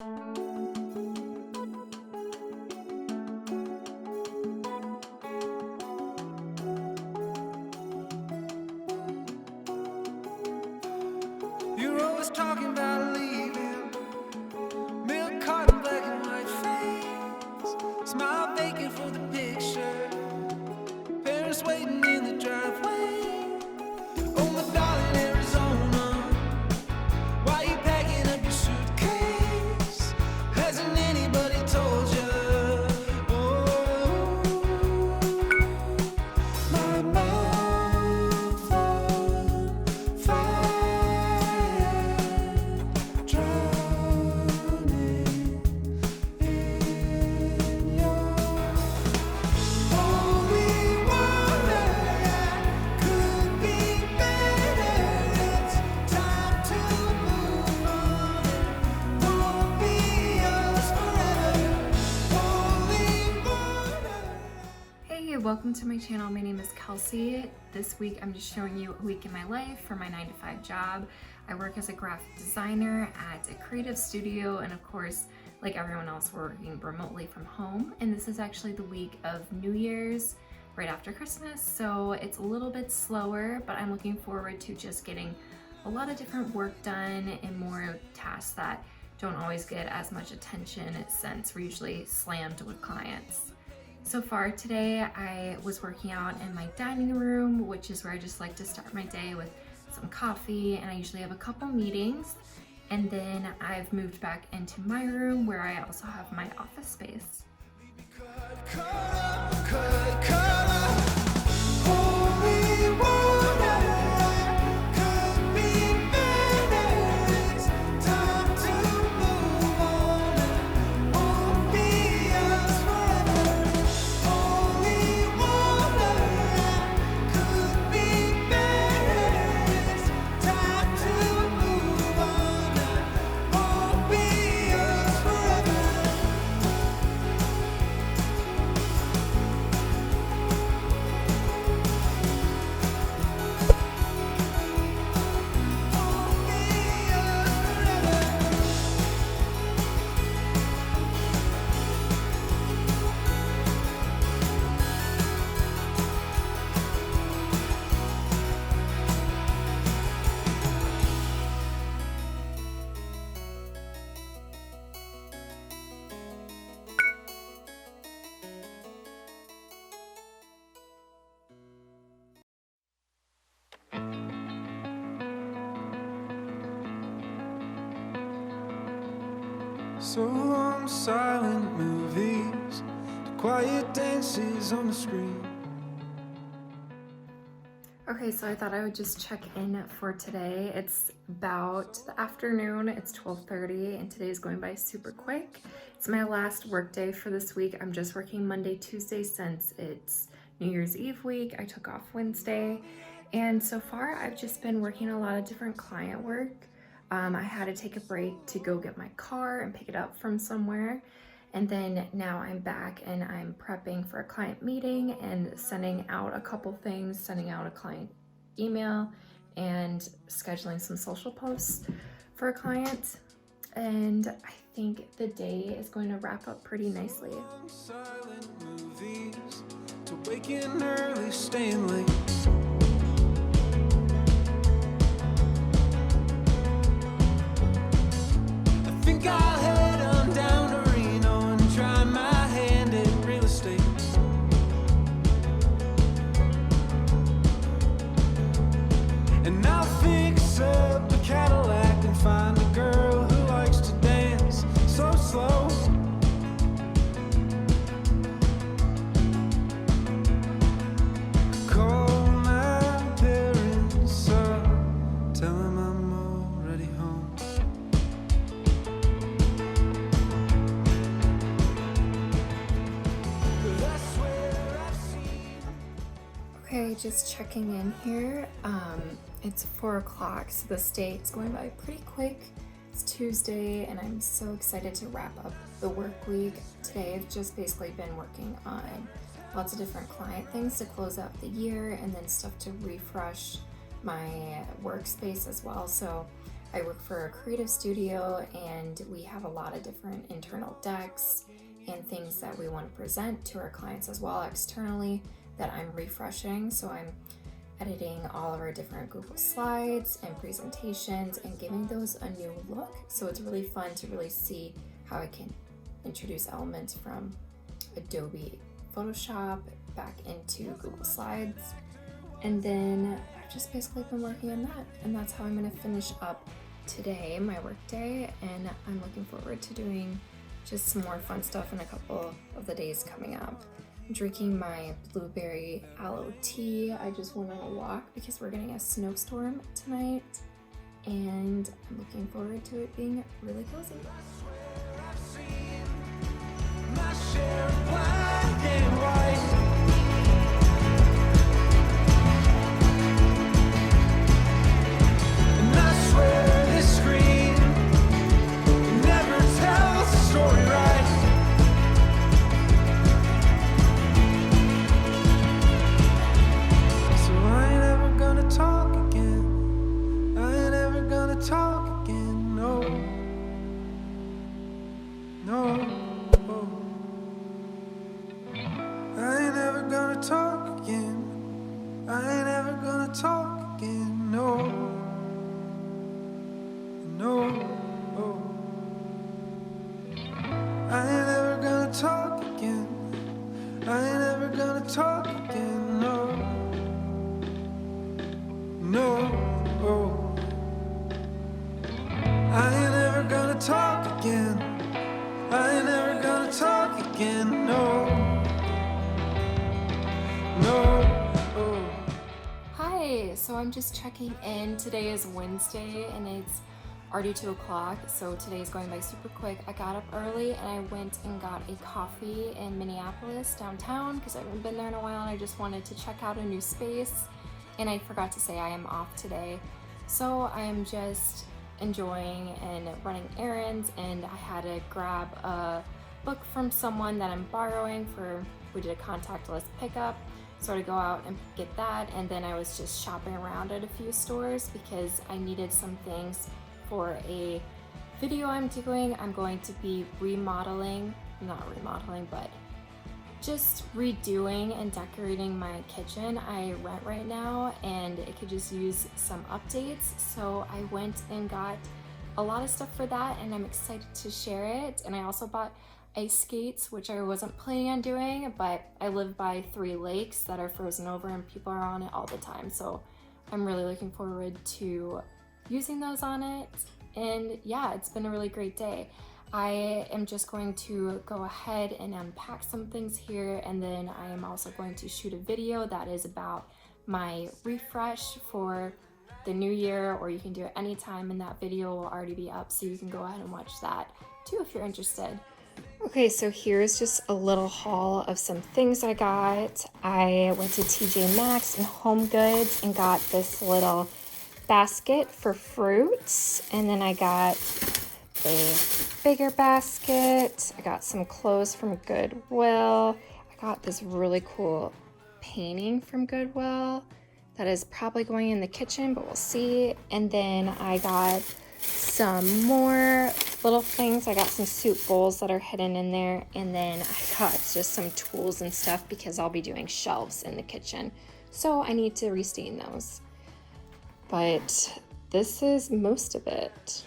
You're always talking about leaving, milk carton, black and white face, smile vacant for the picture, parents waiting in the driveway. Oh my darling Arizona, why you packing up your suitcase? Hasn't anybody told you? Oh, my mouth on fire, drowning in your holy water. Could be better. It's time to move on. Won't be yours forever. Holy water. Hey, welcome to my channel. My name is Kelsey. This week I'm just showing you a week in my life for my 9-to-5 job. I work as a graphic designer at a creative studio, and of course, like everyone else, we're working remotely from home. And this is actually the week of New Year's, right after Christmas, so it's a little bit slower, but I'm looking forward to just getting a lot of different work done and more tasks that don't always get as much attention since we're usually slammed with clients. So far today, I was working out in my dining room, which is where I just like to start my day with some coffee, and I usually have a couple meetings. And then I've moved back into my room where I also have my office space. Cut up. Holy water. Could be better. It's time to move on. Won't be us forever. Holy water. Could be better. It's time to move on. Won't be us forever. So long silent movies, to quiet dances on the screen. Okay, so I thought I would just check in for today. It's about the afternoon, it's 12:30, and today's going by super quick. It's my last work day for this week. I'm just working Monday, Tuesday since it's New Year's Eve week. I took off Wednesday, and so far I've just been working a lot of different client work. I had to take a break to go get my car and pick it up from somewhere. And then now I'm back and I'm prepping for a client meeting and sending out a couple things, sending out a client email and scheduling some social posts for a client. And I think the day is going to wrap up pretty nicely. Silent movies, to waking early, staying late. I think I'll head on down to Reno and try my hand at real estate. And I'll fix up a Cadillac and find a girl who likes to dance so slow. Call my parents up, tell them I'm already home. That's where I've seen. Okay, just checking in here. It's 4 o'clock, so this day is going by pretty quick. It's Tuesday, and I'm so excited to wrap up the work week. Today, I've just basically been working on lots of different client things to close out the year, and then stuff to refresh my workspace as well. So I work for a creative studio and we have a lot of different internal decks and things that we want to present to our clients as well externally that I'm refreshing. So I'm editing all of our different Google Slides and presentations and giving those a new look. So it's really fun to really see how I can introduce elements from Adobe Photoshop back into Google Slides. And then I've just basically been working on that, and that's how I'm gonna finish up today, my work day, and I'm looking forward to doing just some more fun stuff in a couple of the days coming up. I'm drinking my blueberry aloe tea. I just went on a walk because we're getting a snowstorm tonight, and I'm looking forward to it being really cozy. I've seen my share of black and white. And I swear this screen never tells the story right. So I ain't ever gonna talk again. I ain't ever gonna talk again, no. No. I ain't ever gonna talk again. I ain't ever gonna talk again, no. No. I ain't ever gonna talk again. I ain't ever gonna talk again, no. No. I ain't ever gonna talk again. I ain't never gonna talk again, no. Hi, so I'm just checking in. Today is Wednesday and it's already 2 o'clock, so today is going by super quick. I got up early and I went and got a coffee in Minneapolis downtown because I haven't been there in a while and I just wanted to check out a new space. And I forgot to say I am off today, so I am just enjoying and running errands, and I had to grab a book from someone that I'm borrowing for, we did a contactless pickup, so to go out and get that. And then I was just shopping around at a few stores because I needed some things for a video I'm doing. I'm going to be but just redoing and decorating my kitchen. I rent right now and it could just use some updates, so I went and got a lot of stuff for that and I'm excited to share it. And I also bought ice skates, which I wasn't planning on doing, but I live by 3 lakes that are frozen over and people are on it all the time, so I'm really looking forward to using those on it. And yeah, it's been a really great day. I am just going to go ahead and unpack some things here, and then I am also going to shoot a video that is about my refresh for the new year, or you can do it anytime, and that video will already be up, so you can go ahead and watch that too if you're interested. Okay, so here's just a little haul of some things I got. I went to TJ Maxx and Home Goods and got this little basket for fruits, and then I got a bigger basket. I got some clothes from Goodwill. I got this really cool painting from Goodwill that is probably going in the kitchen, but we'll see. And then I got some more little things. I got some soup bowls that are hidden in there, and then I got just some tools and stuff because I'll be doing shelves in the kitchen, so I need to restain those. But this is most of it.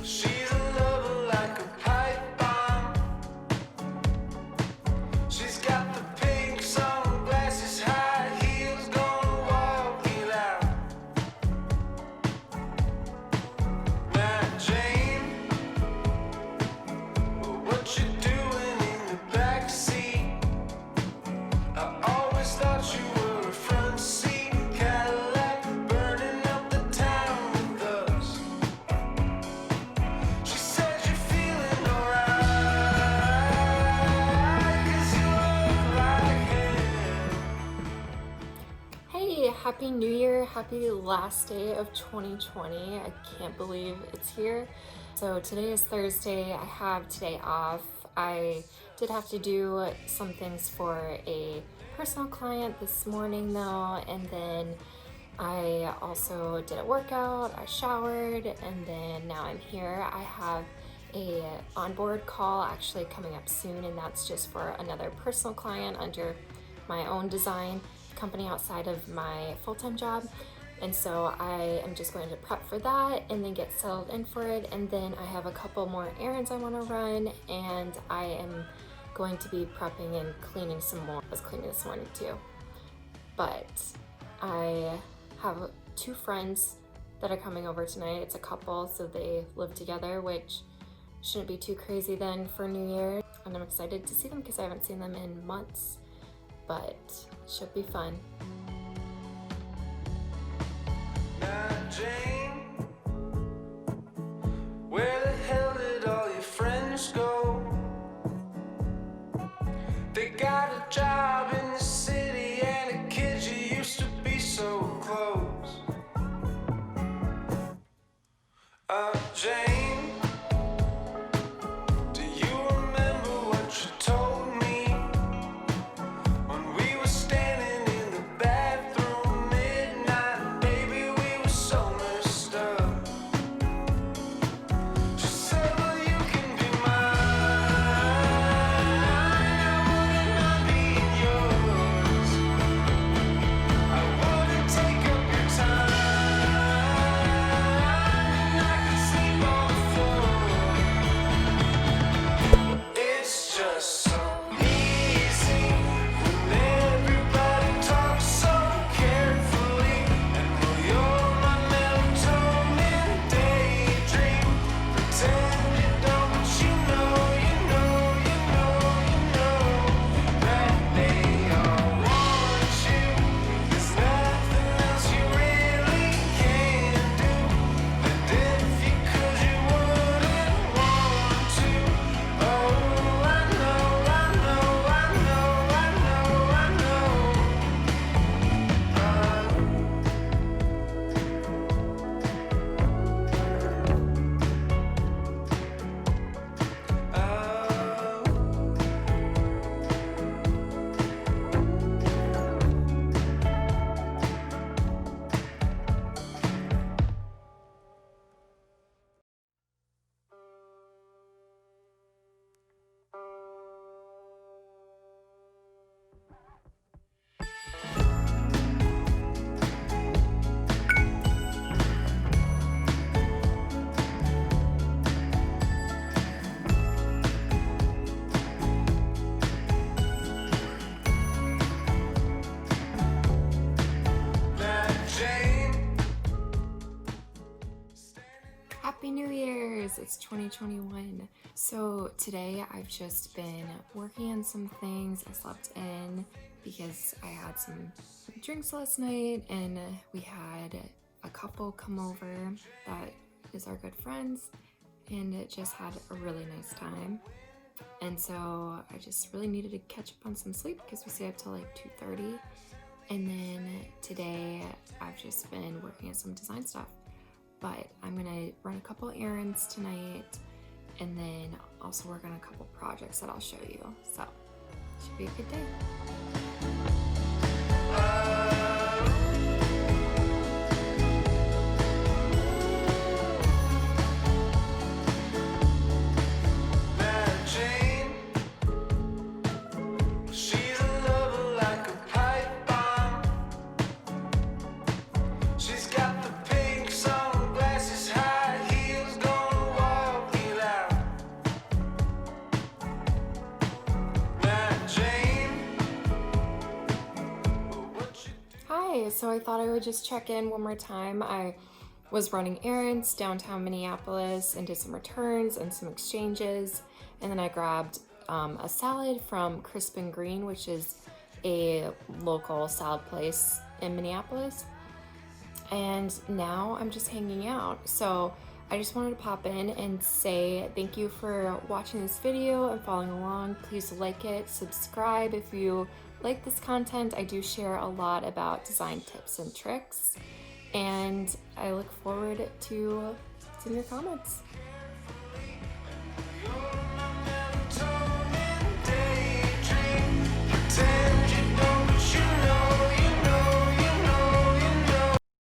She's a lover like a pipe bomb. She's got the pink sunglasses, high heels, gonna walk it out. Now, Jane, what you doing in the back seat? I always thought you were a front seat Cadillac, burning up the town with us. She said you're feeling alright, 'cause you look like him. Hey, happy new year, happy last day of 2020. I can't believe it's here. So today is Thursday. I have today off. I did have to do some things for a personal client this morning though, and then I also did a workout, I showered, and then now I'm here. I have a onboard call actually coming up soon, and that's just for another personal client under my own design company outside of my full-time job. And so I am just going to prep for that and then get settled in for it. And then I have a couple more errands I want to run, and I am going to be prepping and cleaning some more. I was cleaning this morning too. But I have 2 friends that are coming over tonight. It's a couple, so they live together, which shouldn't be too crazy then for New Year. And I'm excited to see them because I haven't seen them in months, but should be fun. Now, Jane, where the hell did all your friends go? They got a job in the city and the kids you used to be so close. Jane, do you remember what you told me when we were standing in the bathroom midnight? Baby, we were so messed up. She said, well, you can be mine, I wouldn't mind being yours. I wouldn't take up your time, and I could sleep on the floor. It's just so easy when everybody talks so carefully. And well, you're my melatonin daydream. Pretend you don't, you know that they all want you. There's nothing else you really can do. And if you could, you wouldn't want to. Oh, I know, I know, I know, I know, I know. Now, Jane, Happy New Year's! It's 2021. So today I've just been working on some things. I slept in because I had some drinks last night, and we had a couple come over that is our good friends, and it just had a really nice time. And so I just really needed to catch up on some sleep because we stayed up till like 2:30. And then today I've just been working on some design stuff. But I'm gonna run a couple errands tonight and then also work on a couple projects that I'll show you. So should be a good day. now, Jane, she's a lover like a pipe bomb. She's got the pink sunglasses, high heels, gonna walk it out. Now, Jane, what you Hi, so I thought I would just check in one more time. I was running errands downtown Minneapolis and did some returns and some exchanges. And then I grabbed a salad from Crisp and Green, which is a local salad place in Minneapolis. And now I'm just hanging out. So I just wanted to pop in and say thank you for watching this video and following along. Please like it, subscribe if you like this content. I do share a lot about design tips and tricks, and I look forward to seeing your comments.